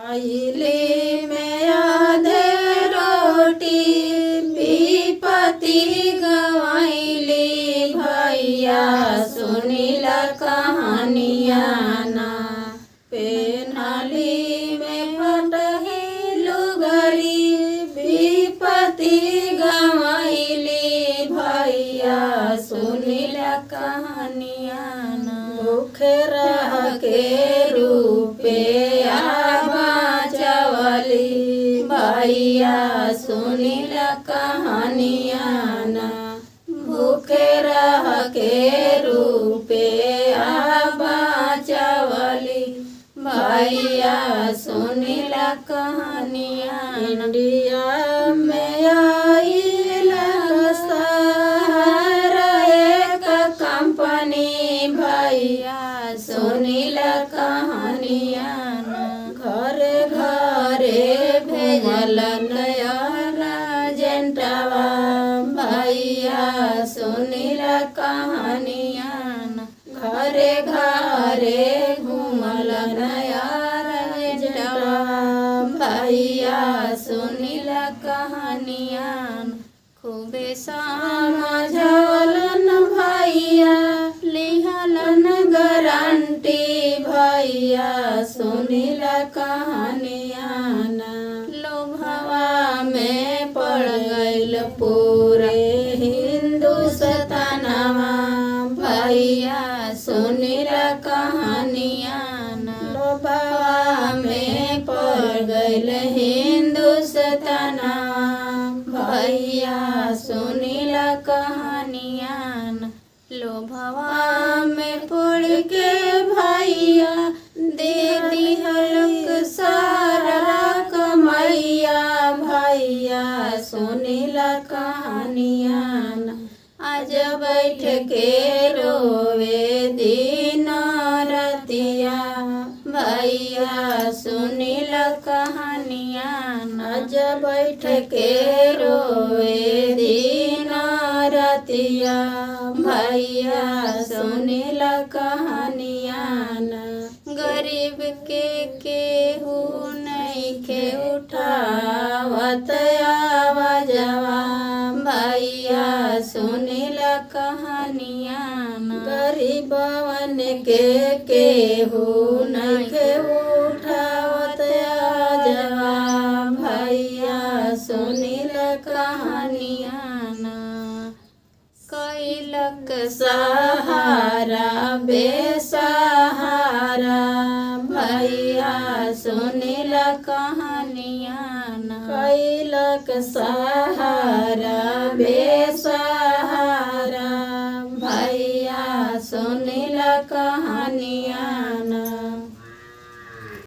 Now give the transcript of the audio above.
आइले में आधे रोटी विपति गवाइले भैया सुनीला कहानिया ना पेनाली में फटही लुगरी विपति गवाइले भैया सुनीला कहानिया ना भूख रह के रूपे भैया सुनीला कहानिया ना भूखे रह के रूपे बाचवली भैया सुनीला कहानिया इंडिया में आइला एक कंपनी भैया सुनीला कहानिया ना घरे घरे भेजल नया जेंटवा भैया सुनीला कहानिया घरे घरे घूमल नया जेंटवा भैया सुनीला कहानिया खूबे समझवलन भैया लिहलन गारंटी भैया सुनीला कहानिया लोभवा में पड़ गइल पूरे हिंदुस्तानवा भैया सुनीला कहानिया लोभवा में पड़ गइल हिंदुस्तानवा भैया सुनीला कहानिया लोभवा में पड़ के भैया दे दिहलक सारा कमैया भैया सुनीला कहानिया आज बैठ के रोवे दिन रतिया भैया सुनीला कहानिया आज बैठ के रोवे दिन रतिया भैया सुनीला कहानिया गरीब के केहू नहीं के उठावत आवाजवा भैया सुनीला कहानिया गरीबवन के केहू नहीं के उठावत आवाजवा भैया सुनीला कहानिया कैलक सहारा बेसहारा भैया सुनीला कहानिया कैलक सहारा बेसहारा भैया सुनीला कहानिया